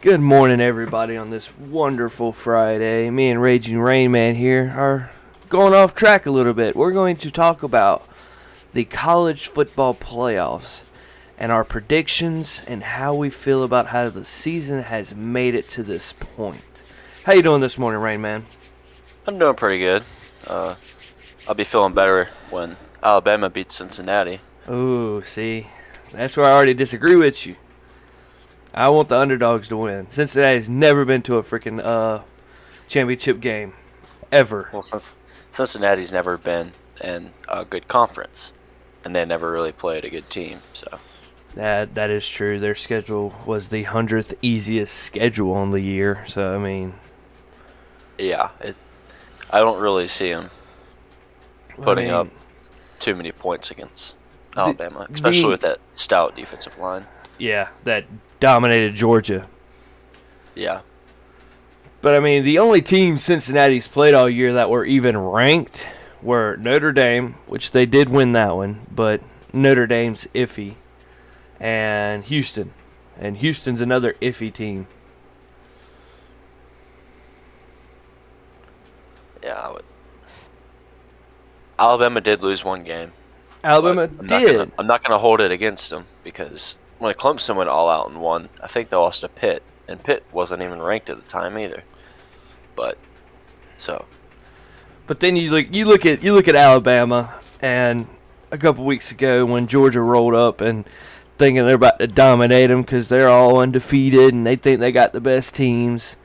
Good morning, everybody, on this wonderful Friday. Me and Raging Rain Man here are going off track a little bit. We're going to talk about the college football playoffs and our predictions and how we feel about how the season has made it to this point. How you doing this morning, Rain Man? I'm doing pretty good. I'll be feeling better when Alabama beats Cincinnati. Ooh, see, that's where I already disagree with you. I want the underdogs to win. Cincinnati's never been to a freaking championship game, ever. Well, since Cincinnati's never been in a good conference, and they never really played a good team, so That is true. Their schedule was the 100th easiest schedule on the year. So I mean, yeah, I don't really see them I putting up mean too many points against the Alabama, especially the with that stout defensive line. yeah, that dominated Georgia. Yeah, But I mean, the only teams Cincinnati's played all year that were even ranked were Notre Dame, which they did win that one, but Notre Dame's iffy, and Houston, and Houston's another iffy team. yeah. Alabama did lose one game, but Alabama I'm not gonna did. I'm not gonna hold it against them because when Clemson went all out and won, I think they lost to Pitt, and Pitt wasn't even ranked at the time either. But so But then you look at Alabama, and a couple weeks ago when Georgia rolled up and thinking they're about to dominate them because they're all undefeated and they think they got the best teams,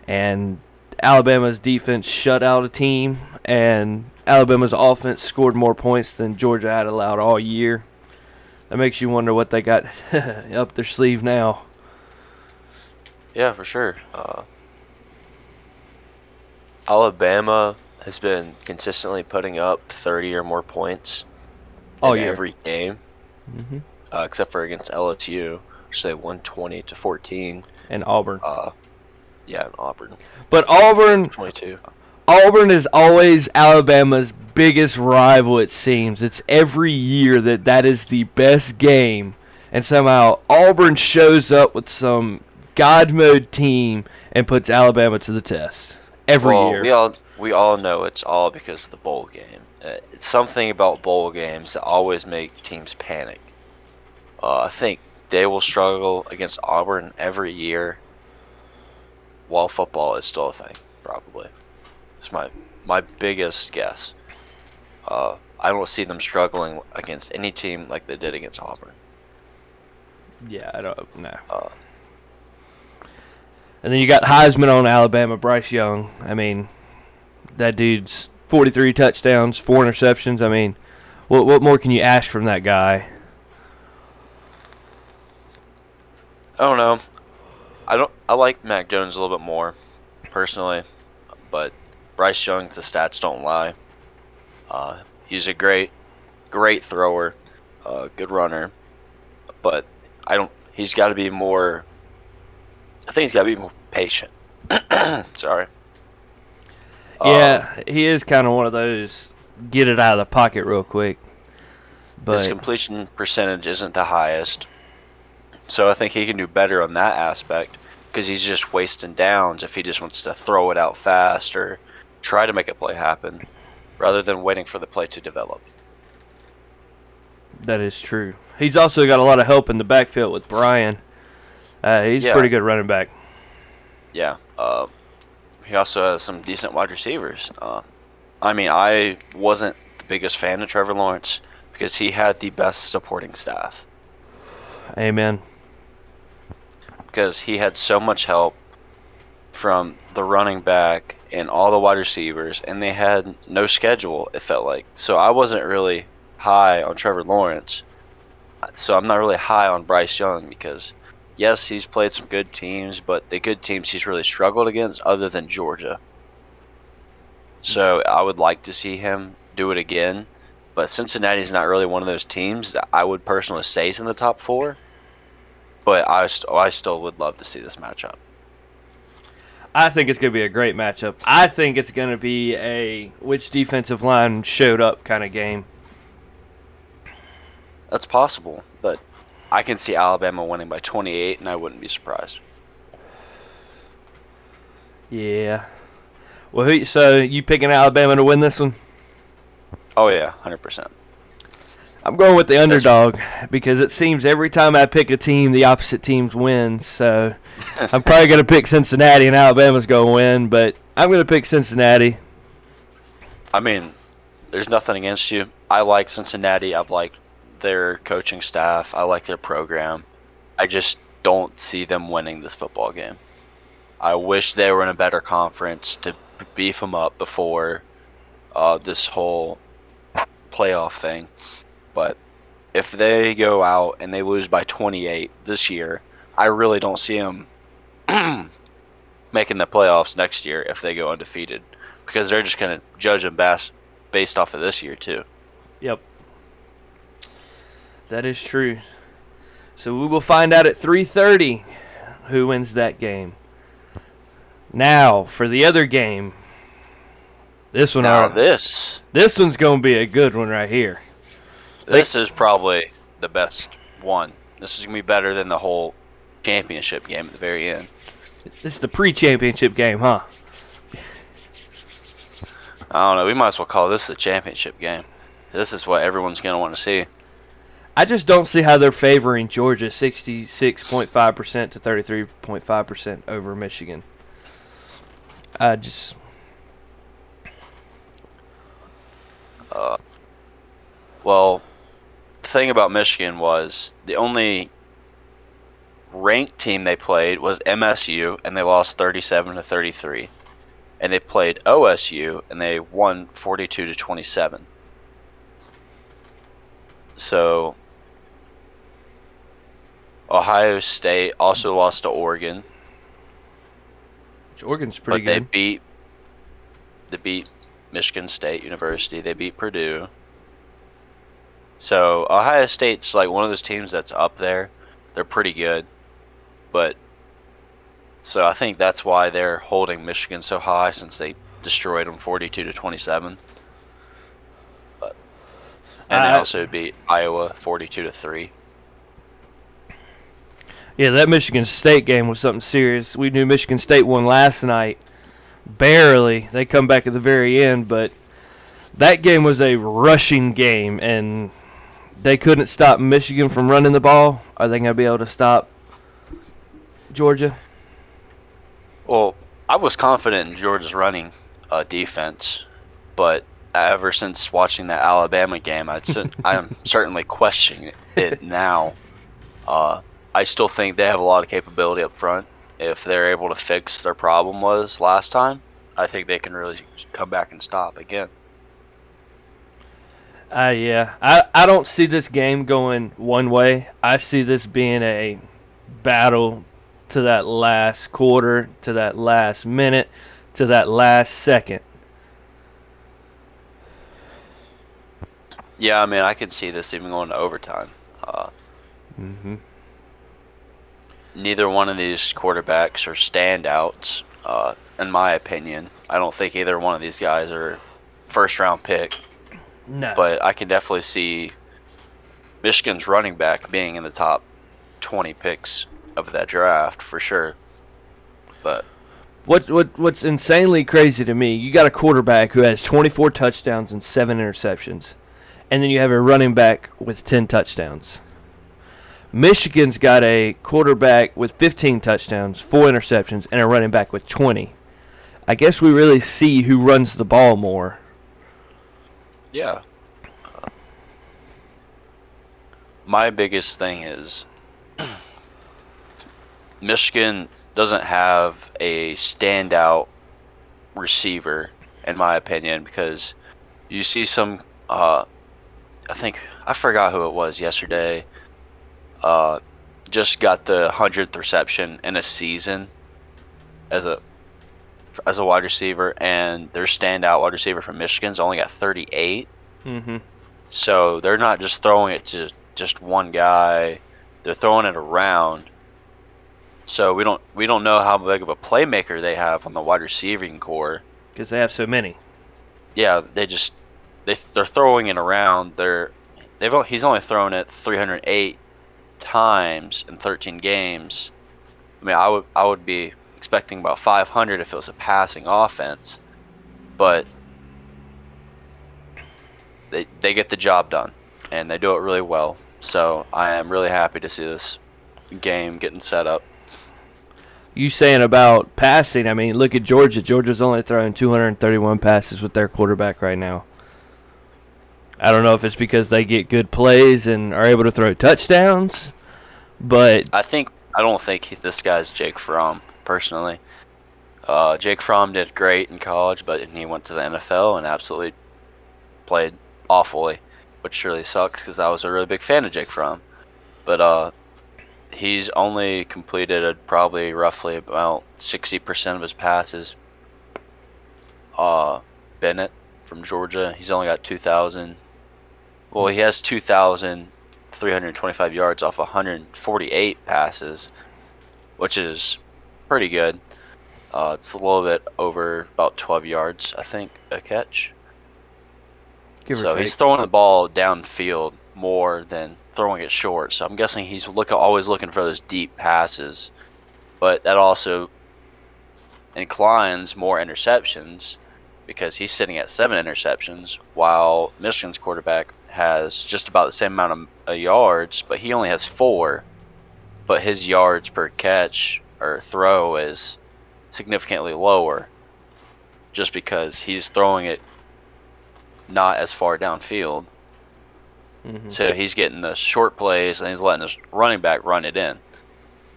and Alabama's defense shut out a team, and Alabama's offense scored more points than Georgia had allowed all year. That makes you wonder what they got up their sleeve now. yeah, for sure. Alabama has been consistently putting up 30 or more points All in year. every game, hmm except for against LSU, which they won 20-14. And Auburn. Uh, yeah, and Auburn But Auburn 22. Auburn is always Alabama's biggest rival, it seems. It's every year that is the best game. And somehow Auburn shows up with some God mode team and puts Alabama to the test. Every Well, year. we all know it's all because of the bowl game. It's something about bowl games that always make teams panic. I think they will struggle against Auburn every year, while football is still a thing, probably. It's my biggest guess. I don't see them struggling against any team like they did against Auburn. Yeah, I don't know. Uh, And then you got Heisman on Alabama, Bryce Young. I mean, that dude's 43 touchdowns, 4 interceptions. I mean, what more can you ask from that guy? I don't know. I like Mac Jones a little bit more, personally, but Bryce Young, the stats don't lie. He's a great thrower, good runner, but I don't. He's got to be more. I think he's got to be more patient. Sorry. Yeah, he is kind of one of those get it out of the pocket real quick. His But completion percentage isn't the highest, so I think he can do better on that aspect because he's just wasting downs if he just wants to throw it out fast or try to make a play happen rather than waiting for the play to develop. that is true. He's also got a lot of help in the backfield with Brian. He's a Yeah, pretty good running back. yeah. He also has some decent wide receivers. I mean, I wasn't the biggest fan of Trevor Lawrence because he had the best supporting staff Amen. because he had so much help from the running back and all the wide receivers, and they had no schedule, it felt like. So I wasn't really high on Trevor Lawrence. So I'm not really high on Bryce Young because, yes, he's played some good teams, but the good teams he's really struggled against, other than Georgia. So I would like to see him do it again. But Cincinnati's not really one of those teams that I would personally say is in the top four. But I still would love to see this matchup. I think it's going to be a great matchup. I think it's going to be a which defensive line showed up kind of game. That's possible, but I can see Alabama winning by 28, and I wouldn't be surprised. Yeah. Well, so you picking Alabama to win this one? Oh yeah, 100%. I'm going with the That's underdog because it seems every time I pick a team, the opposite teams win. So I'm probably going to pick Cincinnati and Alabama's going to win, but I'm going to pick Cincinnati. I mean, there's nothing against you. I like Cincinnati. I've liked their coaching staff. I like their program. I just don't see them winning this football game. I wish they were in a better conference to beef them up before this whole playoff thing. But if they go out and they lose by 28 this year, I really don't see them making the playoffs next year if they go undefeated, because they're just going to judge them based off of this year too. Yep. That is true. So we will find out at 3:30 who wins that game. Now, for the other game. This one's going to be a good one right here. This is probably the best one. This is going to be better than the whole championship game at the very end. This is the pre-championship game, huh? I don't know. We might as well call this the championship game. This is what everyone's going to want to see. I just don't see how they're favoring Georgia 66.5% to 33.5% over Michigan. Well, the thing about Michigan was the only ranked team they played was MSU, and they lost 37-33. And they played OSU, and they won 42-27. So Ohio State also lost to Oregon. Oregon's pretty but good. They beat Michigan State University. They beat Purdue. So Ohio State's like one of those teams that's up there. They're pretty good. But so I think that's why they're holding Michigan so high, since they destroyed them 42-27. And they also beat Iowa 42-3. Yeah, that Michigan State game was something serious. We knew Michigan State won last night. Barely. They come back at the very end, but that game was a rushing game, and they couldn't stop Michigan from running the ball. Are they going to be able to stop Georgia? Well, I was confident in Georgia's running defense, but ever since watching that Alabama game, I'm certainly questioning it now. I still think they have a lot of capability up front. If they're able to fix their problem was last time, I think they can really come back and stop again. Yeah. I don't see this game going one way. I see this being a battle to that last quarter, to that last minute, to that last second. Yeah, I mean, I could see this even going to overtime. Neither one of these quarterbacks are standouts, in my opinion. I don't think either one of these guys are first-round pick. No. But I can definitely see Michigan's running back being in the top 20 picks of that draft for sure. But what's insanely crazy to me, you got a quarterback who has 24 touchdowns and 7 interceptions, and then you have a running back with 10 touchdowns. Michigan's got a quarterback with 15 touchdowns, 4 interceptions, and a running back with 20. I guess we really see who runs the ball more. yeah. My biggest thing is Michigan doesn't have a standout receiver, in my opinion, because you see some, I forgot who it was yesterday, just got the 100th reception in a season as a wide receiver, and their standout wide receiver from Michigan's only got 38. So they're not just throwing it to just one guy; they're throwing it around. So we don't know how big of a playmaker they have on the wide receiving core, because they have so many. Yeah, they're throwing it around. He's only thrown it 308 times in 13 games. I mean, I would be expecting about 500 if it was a passing offense, but they get the job done, and they do it really well. So I am really happy to see this game getting set up. You saying about passing, I mean, look at Georgia. Georgia's only throwing 231 passes with their quarterback right now. I don't know if it's because they get good plays and are able to throw touchdowns, but I don't think this guy's Jake Fromm, personally. Jake Fromm did great in college, but he went to the NFL and absolutely played awfully, which really sucks because I was a really big fan of Jake Fromm. But he's only completed probably roughly about 60% of his passes. Bennett from Georgia, he's only got 2,000. Well, he has 2,325 yards off 148 passes, which is pretty good. It's a little bit over about 12 yards, I think, a catch. So he's throwing the ball downfield more than throwing it short. So I'm guessing he's always looking for those deep passes. But that also inclines more interceptions because he's sitting at 7 interceptions, while Michigan's quarterback has just about the same amount of yards, but he only has 4. But his yards per catch or throw is significantly lower just because he's throwing it not as far downfield. Mm-hmm. So he's getting the short plays and he's letting his running back run it in.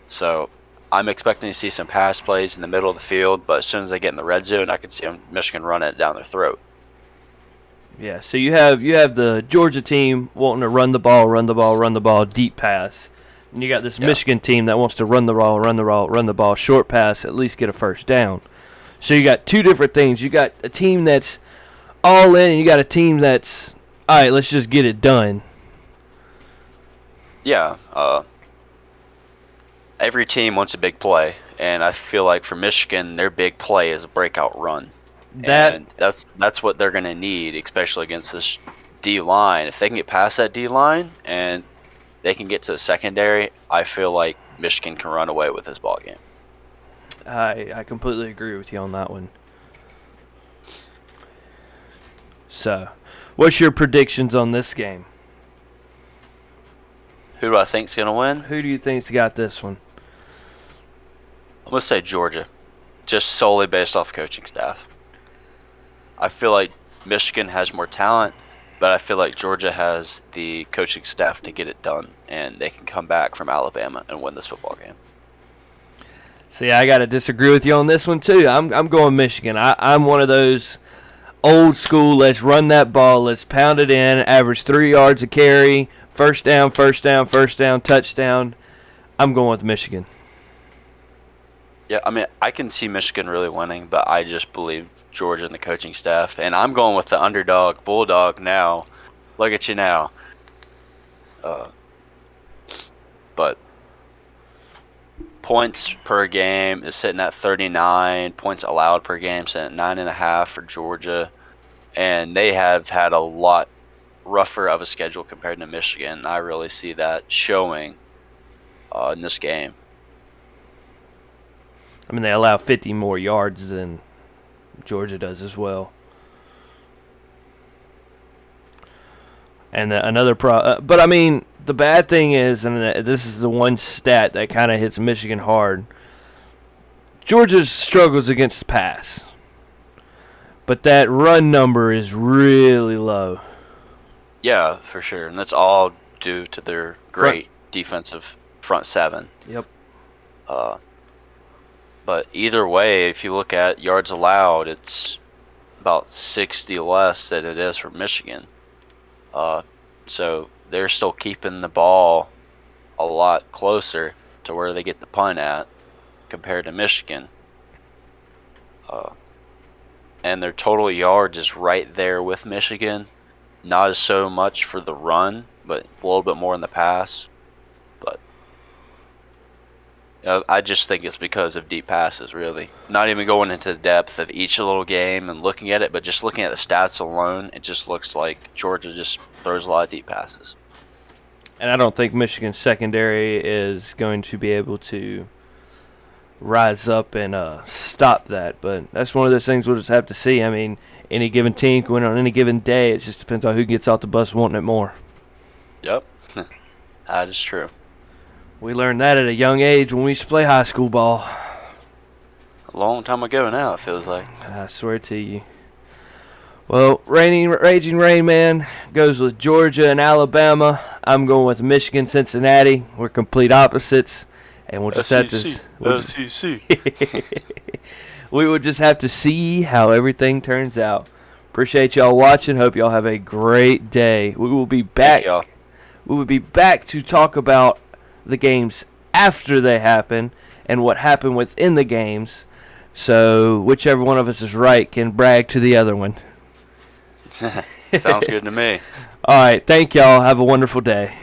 So I'm expecting to see some pass plays in the middle of the field, but as soon as they get in the red zone, I can see Michigan running it down their throat. Yeah, so you have the Georgia team wanting to run the ball, deep pass. And you got this Michigan team that wants to run the ball, short pass, at least get a first down. So you got two different things. You got a team that's all in, and you got a team that's, all right, let's just get it done. Yeah, every team wants a big play, and I feel like for Michigan, their big play is a breakout run. And that's what they're going to need, especially against this D-line. If they can get past that D-line and they can get to the secondary, I feel like Michigan can run away with this ball game. I completely agree with you on that one. So, what's your predictions on this game? Who do I think's going to win? Who do you think's got this one? I'm going to say Georgia, just solely based off coaching staff. I feel like Michigan has more talent, but I feel like Georgia has the coaching staff to get it done, and they can come back from Alabama and win this football game. See, I got to disagree with you on this one, too. I'm going Michigan. I'm one of those old school, let's run that ball, let's pound it in, average 3 yards a carry, first down, touchdown. I'm going with Michigan. Yeah, I mean, I can see Michigan really winning, but I just believe Georgia and the coaching staff. And I'm going with the underdog, Bulldog now. Look at you now. But points per game is sitting at 39. Points allowed per game sitting at 9.5 for Georgia. And they have had a lot rougher of a schedule compared to Michigan. I really see that showing in this game. I mean, they allow 50 more yards than Georgia does as well. And but I mean, the bad thing is, and this is the one stat that kind of hits Michigan hard, Georgia struggles against the pass. But that run number is really low. Yeah, for sure. And that's all due to their great defensive front seven. Yep. But either way, if you look at yards allowed, it's about 60 less than it is for Michigan. So they're still keeping the ball a lot closer to where they get the punt at compared to Michigan. And their total yards is right there with Michigan. Not as so much for the run, but a little bit more in the pass. But I just think it's because of deep passes, really. Not even going into the depth of each little game and looking at it, but just looking at the stats alone, it just looks like Georgia just throws a lot of deep passes. And I don't think Michigan's secondary is going to be able to rise up and stop that. But that's one of those things we'll just have to see. I mean, any given team can win on any given day. It just depends on who gets off the bus wanting it more. Yep, that is true. We learned that at a young age when we used to play high school ball. A long time ago now, it feels like. I swear to you. Well, Raging Rain Man goes with Georgia and Alabama. I'm going with Michigan, Cincinnati. We're complete opposites, and we'll just have to. SEC. We will just have to see how everything turns out. Appreciate y'all watching. Hope y'all have a great day. We will be back. We will be back to talk about the games after they happen and what happened within the games. So whichever one of us is right can brag to the other one. Sounds good to me. All right. Thank y'all. Have a wonderful day.